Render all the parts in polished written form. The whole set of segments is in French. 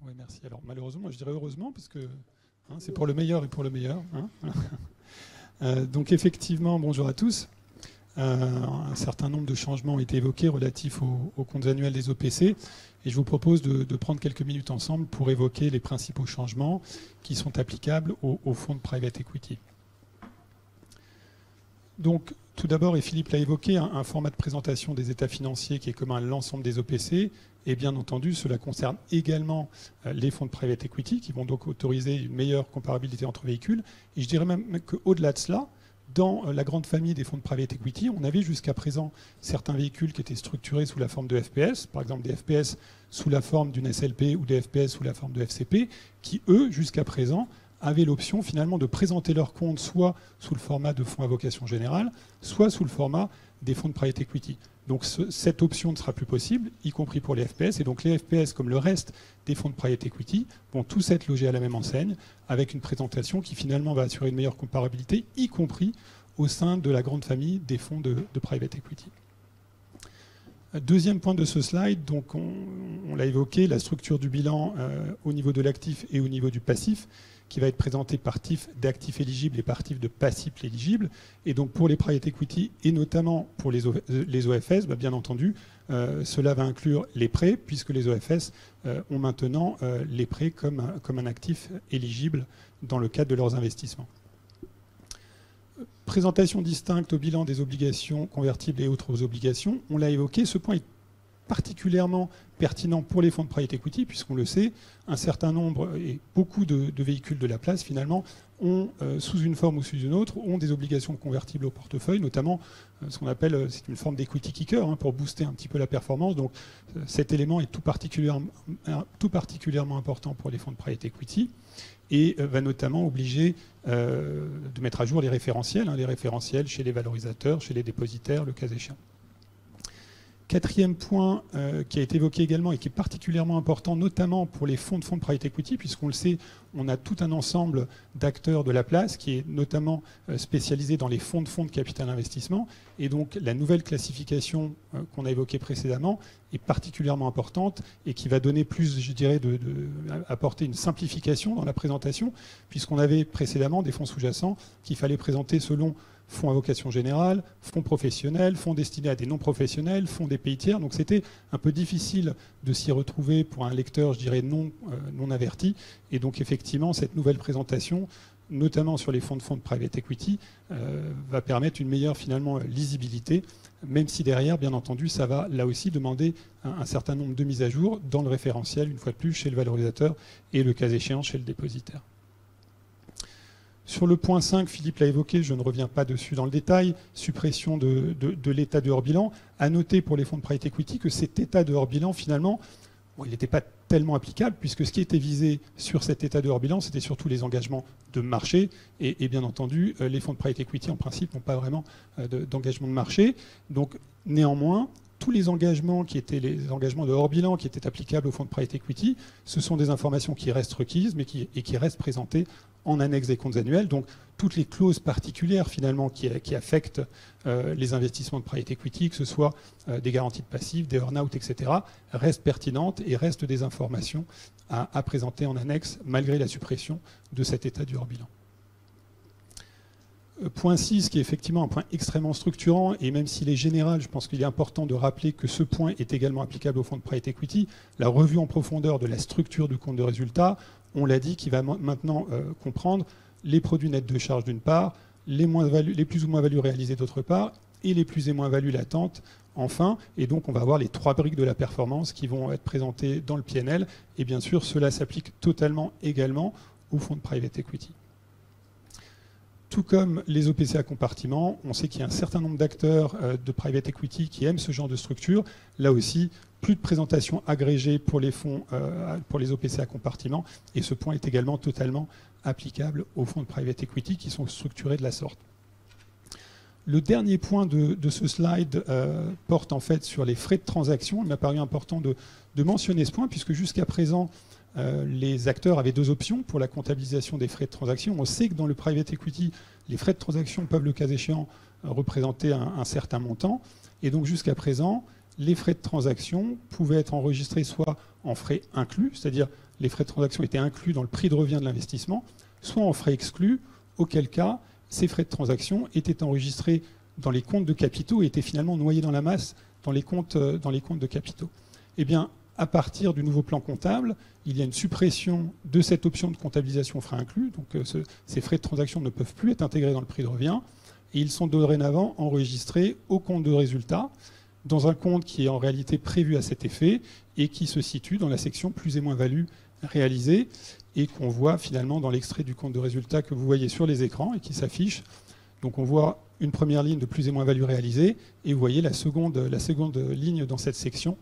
Oui, merci. Alors malheureusement, moi je dirais heureusement, parce que c'est pour le meilleur et pour le meilleur. Donc effectivement, bonjour à tous. Un certain nombre de changements ont été évoqués relatifs aux comptes annuels des OPC. Et je vous propose de prendre quelques minutes ensemble pour évoquer les principaux changements qui sont applicables aux fonds de private equity. Donc, tout d'abord, et Philippe l'a évoqué, un format de présentation des états financiers qui est commun à l'ensemble des OPC. Et bien entendu, cela concerne également les fonds de private equity qui vont donc autoriser une meilleure comparabilité entre véhicules. Et je dirais même qu'au-delà de cela, dans la grande famille des fonds de private equity, on avait jusqu'à présent certains véhicules qui étaient structurés sous la forme de FPS, par exemple des FPS sous la forme d'une SLP ou des FPS sous la forme de FCP, qui, eux, jusqu'à présent, avaient l'option finalement de présenter leurs comptes soit sous le format de fonds à vocation générale, soit sous le format des fonds de private equity. Donc cette option ne sera plus possible, y compris pour les FPS. Et donc les FPS, comme le reste des fonds de private equity, vont tous être logés à la même enseigne, avec une présentation qui finalement va assurer une meilleure comparabilité, y compris au sein de la grande famille des fonds de private equity. Deuxième point de ce slide, donc on l'a évoqué, la structure du bilan au niveau de l'actif et au niveau du passif, qui va être présenté par TIF d'actifs éligibles et par TIF de passifs éligibles. Et donc pour les private equity et notamment pour les OFS, bien entendu, cela va inclure les prêts, puisque les OFS ont maintenant les prêts comme un actif éligible dans le cadre de leurs investissements. Présentation distincte au bilan des obligations convertibles et autres obligations. On l'a évoqué, ce point est particulièrement pertinent pour les fonds de private equity, puisqu'on le sait, un certain nombre et beaucoup de véhicules de la place, finalement, ont, sous une forme ou sous une autre, ont des obligations convertibles au portefeuille, notamment ce qu'on appelle, c'est une forme d'equity kicker, pour booster un petit peu la performance. Donc cet élément est tout particulièrement important pour les fonds de private equity et va notamment obliger de mettre à jour les référentiels chez les valorisateurs, chez les dépositaires, le cas échéant. Quatrième point qui a été évoqué également et qui est particulièrement important, notamment pour les fonds de private equity, puisqu'on le sait, on a tout un ensemble d'acteurs de la place qui est notamment spécialisé dans les fonds de capital investissement. Et donc la nouvelle classification qu'on a évoquée précédemment est particulièrement importante et qui va donner plus, je dirais, apporter une simplification dans la présentation, puisqu'on avait précédemment des fonds sous-jacents qu'il fallait présenter selon fonds à vocation générale, fonds professionnels, fonds destinés à des non-professionnels, fonds des pays tiers. Donc c'était un peu difficile de s'y retrouver pour un lecteur, je dirais, non averti. Et donc effectivement, cette nouvelle présentation, notamment sur les fonds de private equity, va permettre une meilleure finalement lisibilité, même si derrière, bien entendu, ça va là aussi demander un certain nombre de mises à jour dans le référentiel, une fois de plus, chez le valorisateur et le cas échéant chez le dépositaire. Sur le point 5, Philippe l'a évoqué, je ne reviens pas dessus dans le détail, suppression de l'état de hors-bilan. À noter pour les fonds de private equity que cet état de hors-bilan, finalement, il n'était pas tellement applicable, puisque ce qui était visé sur cet état de hors-bilan, c'était surtout les engagements de marché. Et bien entendu, les fonds de private equity, en principe, n'ont pas vraiment d'engagement de marché. Donc, néanmoins, tous les engagements qui étaient les engagements de hors-bilan qui étaient applicables aux fonds de private equity, ce sont des informations qui restent requises et qui restent présentées en annexe des comptes annuels. Donc toutes les clauses particulières finalement qui affectent les investissements de private equity, que ce soit des garanties de passifs, des earn-out, etc., restent pertinentes et restent des informations à présenter en annexe malgré la suppression de cet état du hors-bilan. Point 6, qui est effectivement un point extrêmement structurant, et même s'il est général, je pense qu'il est important de rappeler que ce point est également applicable aux fonds de private equity, la revue en profondeur de la structure du compte de résultat, on l'a dit, qui va maintenant comprendre les produits nets de charge d'une part, les plus ou moins values réalisées d'autre part, et les plus et moins values latentes enfin, et donc on va avoir les 3 briques de la performance qui vont être présentées dans le PNL, et bien sûr cela s'applique totalement également aux fonds de private equity. Tout comme les OPC à compartiment, on sait qu'il y a un certain nombre d'acteurs de private equity qui aiment ce genre de structure. Là aussi, plus de présentation agrégée pour les fonds, pour les OPC à compartiment. Et ce point est également totalement applicable aux fonds de private equity qui sont structurés de la sorte. Le dernier point de ce slide porte en fait sur les frais de transaction. Il m'a paru important de mentionner ce point, puisque jusqu'à présent, les acteurs avaient 2 options pour la comptabilisation des frais de transaction. On sait que dans le private equity, les frais de transaction peuvent, le cas échéant, représenter un certain montant. Et donc jusqu'à présent, les frais de transaction pouvaient être enregistrés soit en frais inclus, c'est-à-dire les frais de transaction étaient inclus dans le prix de revient de l'investissement, soit en frais exclus, auquel cas ces frais de transaction étaient enregistrés dans les comptes de capitaux et étaient finalement noyés dans la masse dans les comptes de capitaux. Eh bien, à partir du nouveau plan comptable, il y a une suppression de cette option de comptabilisation frais inclus, donc ces frais de transaction ne peuvent plus être intégrés dans le prix de revient, et ils sont dorénavant enregistrés au compte de résultat, dans un compte qui est en réalité prévu à cet effet et qui se situe dans la section plus et moins value réalisée et qu'on voit finalement dans l'extrait du compte de résultat que vous voyez sur les écrans et qui s'affiche. Donc on voit une première ligne de plus et moins value réalisée et vous voyez la seconde ligne dans cette section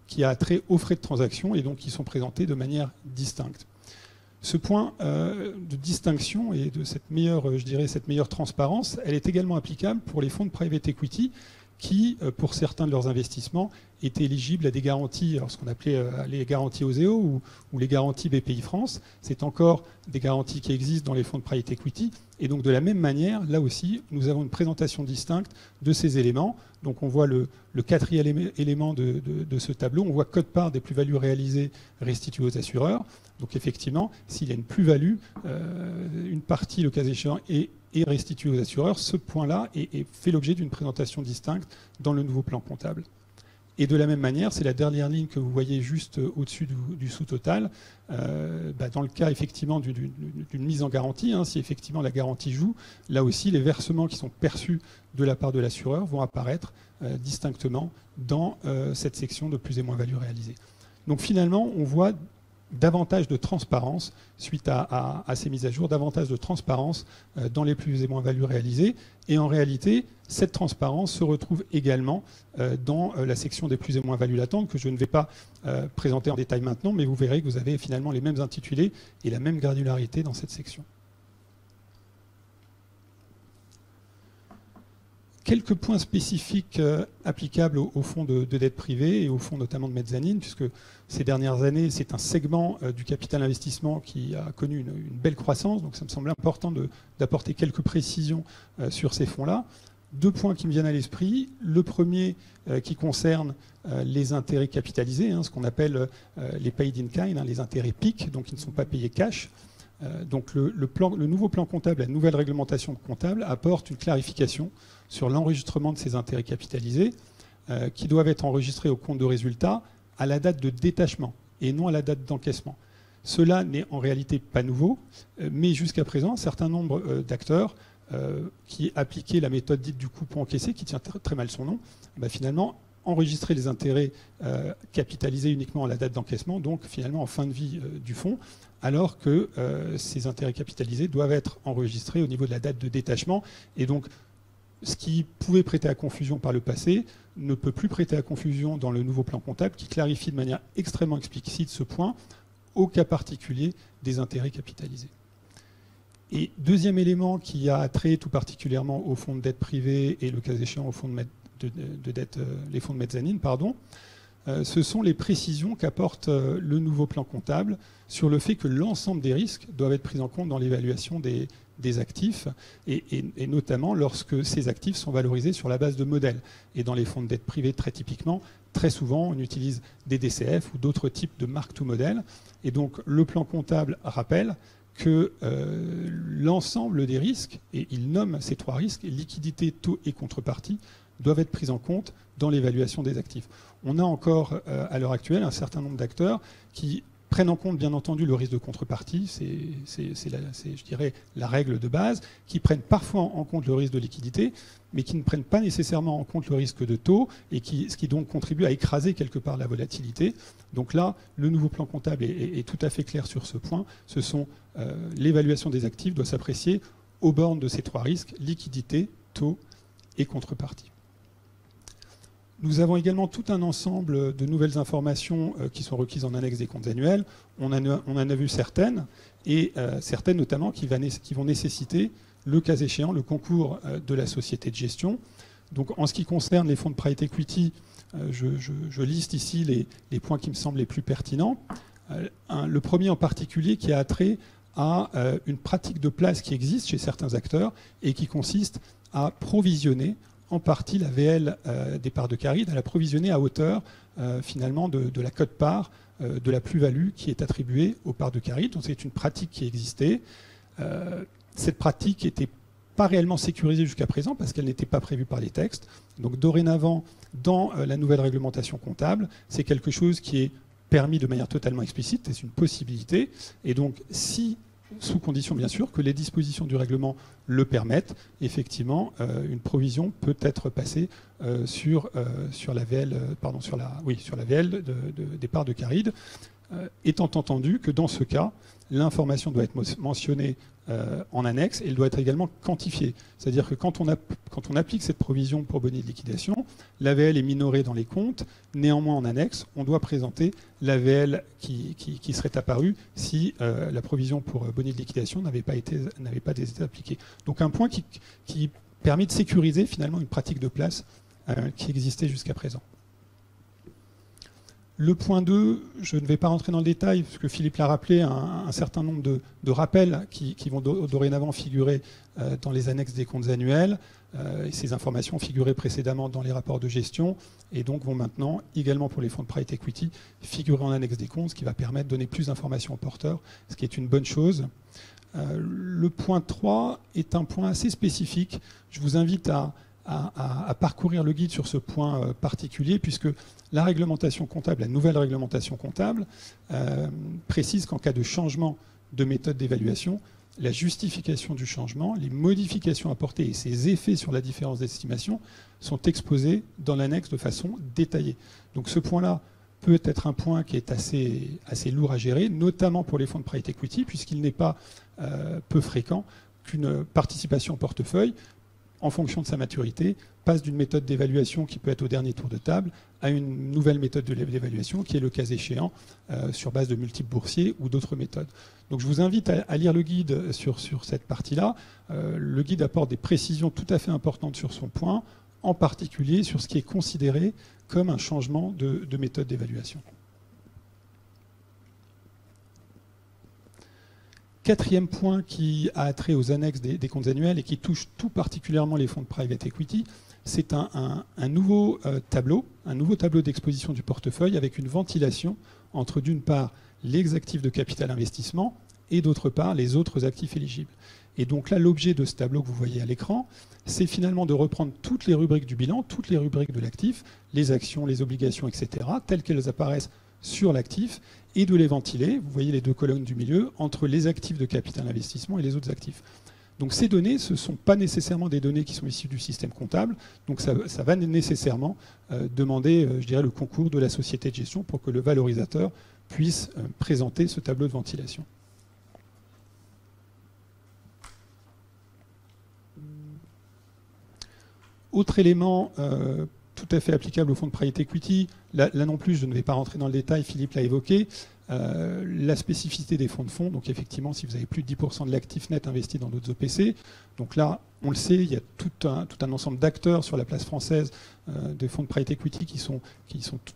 qui a trait aux frais de transaction et donc qui sont présentés de manière distincte. Ce point de distinction et de cette meilleure transparence, elle est également applicable pour les fonds de private equity qui, pour certains de leurs investissements, étaient éligibles à des garanties, alors ce qu'on appelait les garanties OSEO ou les garanties BPI France. C'est encore des garanties qui existent dans les fonds de private equity. Et donc de la même manière, là aussi, nous avons une présentation distincte de ces éléments. Donc on voit le quatrième élément de ce tableau. On voit quote-part des plus-values réalisées restituées aux assureurs. Donc effectivement, s'il y a une plus-value, une partie, le cas échéant, est restituée aux assureurs. Ce point-là fait l'objet d'une présentation distincte dans le nouveau plan comptable. Et de la même manière, c'est la dernière ligne que vous voyez juste au-dessus du sous-total. Dans le cas effectivement d'une mise en garantie, si effectivement la garantie joue, là aussi les versements qui sont perçus de la part de l'assureur vont apparaître distinctement dans cette section de plus et moins value réalisée. Donc finalement, on voit davantage de transparence suite à ces mises à jour, davantage de transparence dans les plus et moins values réalisées. Et en réalité, cette transparence se retrouve également dans la section des plus et moins values latentes que je ne vais pas présenter en détail maintenant, mais vous verrez que vous avez finalement les mêmes intitulés et la même granularité dans cette section. Quelques points spécifiques applicables aux fonds de dette privée et aux fonds notamment de mezzanine, puisque ces dernières années, c'est un segment du capital investissement qui a connu une belle croissance, donc ça me semble important d'apporter quelques précisions sur ces fonds-là. Deux points qui me viennent à l'esprit. Le premier qui concerne les intérêts capitalisés, ce qu'on appelle les paid in kind, les intérêts PIC, donc qui ne sont pas payés cash. Donc le nouveau plan comptable, la nouvelle réglementation comptable apporte une clarification sur l'enregistrement de ces intérêts capitalisés qui doivent être enregistrés au compte de résultat à la date de détachement et non à la date d'encaissement. Cela n'est en réalité pas nouveau, mais jusqu'à présent, un certain nombre d'acteurs qui appliquaient la méthode dite du coupon encaissé, qui tient très mal son nom, finalement enregistrer les intérêts capitalisés uniquement à la date d'encaissement, donc finalement en fin de vie du fonds, alors que ces intérêts capitalisés doivent être enregistrés au niveau de la date de détachement. Et donc, ce qui pouvait prêter à confusion par le passé ne peut plus prêter à confusion dans le nouveau plan comptable qui clarifie de manière extrêmement explicite ce point au cas particulier des intérêts capitalisés. Et deuxième élément qui a trait tout particulièrement aux fonds de dette privée et le cas échéant aux fonds les fonds de mezzanine, ce sont les précisions qu'apporte le nouveau plan comptable sur le fait que l'ensemble des risques doivent être pris en compte dans l'évaluation des actifs et notamment lorsque ces actifs sont valorisés sur la base de modèles. Et dans les fonds de dette privée, très typiquement, très souvent, on utilise des DCF ou d'autres types de mark-to-model. Et donc, le plan comptable rappelle que l'ensemble des risques, et il nomme ces trois risques, liquidité, taux et contrepartie, doivent être pris en compte dans l'évaluation des actifs. On a encore, à l'heure actuelle, un certain nombre d'acteurs qui prennent en compte, bien entendu, le risque de contrepartie, c'est je dirais, la règle de base, qui prennent parfois en compte le risque de liquidité, mais qui ne prennent pas nécessairement en compte le risque de taux, et ce qui donc contribue à écraser quelque part la volatilité. Donc là, le nouveau plan comptable est tout à fait clair sur ce point. L'évaluation des actifs doit s'apprécier aux bornes de ces trois risques, liquidité, taux et contrepartie. Nous avons également tout un ensemble de nouvelles informations qui sont requises en annexe des comptes annuels. On en a vu certaines, et certaines notamment qui vont nécessiter, le cas échéant, le concours de la société de gestion. Donc en ce qui concerne les fonds de private equity, je liste ici les points qui me semblent les plus pertinents. Le premier en particulier qui a trait à une pratique de place qui existe chez certains acteurs et qui consiste à provisionner en partie la VL des parts de Caride, elle a provisionné à hauteur finalement de la quote-part de la plus-value qui est attribuée aux parts de Caride. Donc c'est une pratique qui existait. Cette pratique n'était pas réellement sécurisée jusqu'à présent parce qu'elle n'était pas prévue par les textes. Donc dorénavant, dans la nouvelle réglementation comptable, c'est quelque chose qui est permis de manière totalement explicite, c'est une possibilité. Et donc si, sous condition bien sûr que les dispositions du règlement le permettent, effectivement, une provision peut être passée sur la VL, sur la VL des parts de Caride, étant entendu que dans ce cas, l'information doit être mentionnée en annexe et elle doit être également quantifiée. C'est-à-dire que quand on applique cette provision pour boni de liquidation, l'AVL est minorée dans les comptes. Néanmoins, en annexe, on doit présenter l'AVL qui serait apparue si la provision pour boni de liquidation n'avait pas été appliquée. Donc un point qui permet de sécuriser finalement une pratique de place qui existait jusqu'à présent. Le point 2, je ne vais pas rentrer dans le détail, parce que Philippe l'a rappelé, un certain nombre de rappels qui vont dorénavant figurer dans les annexes des comptes annuels. Et ces informations figuraient précédemment dans les rapports de gestion et donc vont maintenant, également pour les fonds de private equity, figurer en annexe des comptes, ce qui va permettre de donner plus d'informations aux porteurs, ce qui est une bonne chose. Le point 3 est un point assez spécifique. Je vous invite à parcourir le guide sur ce point particulier, puisque la réglementation comptable, la nouvelle réglementation comptable, précise qu'en cas de changement de méthode d'évaluation, la justification du changement, les modifications apportées et ses effets sur la différence d'estimation sont exposés dans l'annexe de façon détaillée. Donc ce point-là peut être un point qui est assez lourd à gérer, notamment pour les fonds de private equity, puisqu'il n'est pas peu fréquent qu'une participation en portefeuille, en fonction de sa maturité, passe d'une méthode d'évaluation qui peut être au dernier tour de table à une nouvelle méthode d'évaluation qui est le cas échéant sur base de multiples boursiers ou d'autres méthodes. Donc je vous invite à lire le guide sur cette partie-là. Le guide apporte des précisions tout à fait importantes sur son point, en particulier sur ce qui est considéré comme un changement de méthode d'évaluation. Quatrième point qui a trait aux annexes des comptes annuels et qui touche tout particulièrement les fonds de private equity, c'est un nouveau tableau d'exposition du portefeuille avec une ventilation entre d'une part les actifs de capital investissement et d'autre part les autres actifs éligibles. Et donc là, l'objet de ce tableau que vous voyez à l'écran, c'est finalement de reprendre toutes les rubriques du bilan, toutes les rubriques de l'actif, les actions, les obligations, etc., telles qu'elles apparaissent sur l'actif, et de les ventiler, vous voyez les deux colonnes du milieu, entre les actifs de capital investissement et les autres actifs. Donc ces données, ce ne sont pas nécessairement des données qui sont issues du système comptable, donc ça va nécessairement demander, je dirais, le concours de la société de gestion pour que le valorisateur puisse présenter ce tableau de ventilation. Autre élément tout à fait applicable au fonds de private equity, là non plus je ne vais pas rentrer dans le détail, Philippe l'a évoqué, la spécificité des fonds de fonds, donc effectivement si vous avez plus de 10% de l'actif net investi dans d'autres OPC, donc là on le sait, il y a tout un ensemble d'acteurs sur la place française des fonds de private equity qui sont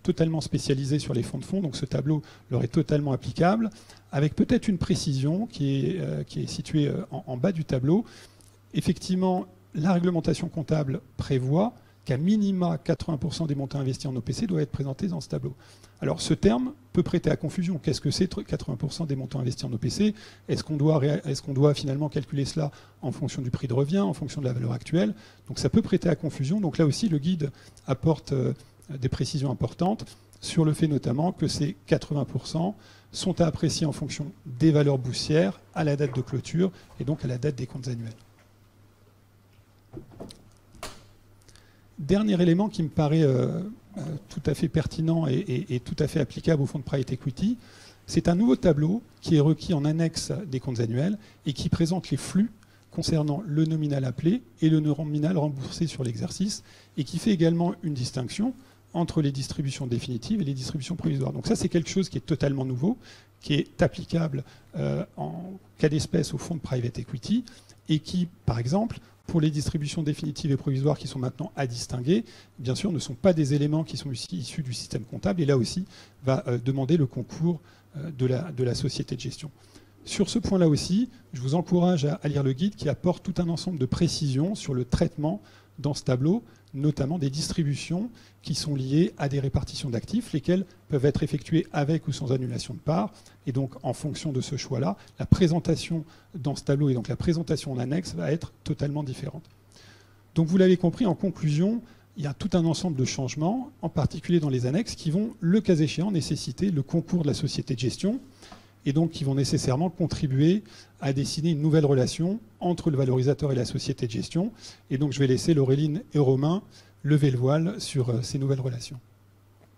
totalement spécialisés sur les fonds de fonds, donc ce tableau leur est totalement applicable, avec peut-être une précision qui est située en bas du tableau. Effectivement, la réglementation comptable prévoit qu'à minima 80% des montants investis en OPC doivent être présentés dans ce tableau. Alors ce terme peut prêter à confusion. Qu'est-ce que c'est 80% des montants investis en OPC? Est-ce qu'on doit finalement calculer cela en fonction du prix de revient, en fonction de la valeur actuelle? Donc ça peut prêter à confusion. Donc là aussi, le guide apporte des précisions importantes sur le fait notamment que ces 80% sont à apprécier en fonction des valeurs boursières à la date de clôture et donc à la date des comptes annuels. Dernier élément qui me paraît tout à fait pertinent et tout à fait applicable au fonds de private equity, c'est un nouveau tableau qui est requis en annexe des comptes annuels et qui présente les flux concernant le nominal appelé et le nominal remboursé sur l'exercice et qui fait également une distinction entre les distributions définitives et les distributions provisoires. Donc ça, c'est quelque chose qui est totalement nouveau, qui est applicable en cas d'espèce au fonds de private equity et qui, par exemple, pour les distributions définitives et provisoires qui sont maintenant à distinguer, bien sûr, ne sont pas des éléments qui sont issus du système comptable et là aussi va demander le concours de la société de gestion. Sur ce point-là aussi, je vous encourage à lire le guide qui apporte tout un ensemble de précisions sur le traitement dans ce tableau, notamment des distributions qui sont liées à des répartitions d'actifs, lesquelles peuvent être effectuées avec ou sans annulation de parts. Et donc, en fonction de ce choix-là, la présentation dans ce tableau et donc la présentation en annexe va être totalement différente. Donc, vous l'avez compris, en conclusion, il y a tout un ensemble de changements, en particulier dans les annexes, qui vont, le cas échéant, nécessiter le concours de la société de gestion, et donc qui vont nécessairement contribuer à dessiner une nouvelle relation entre le valorisateur et la société de gestion. Et donc je vais laisser Laureline et Romain lever le voile sur ces nouvelles relations.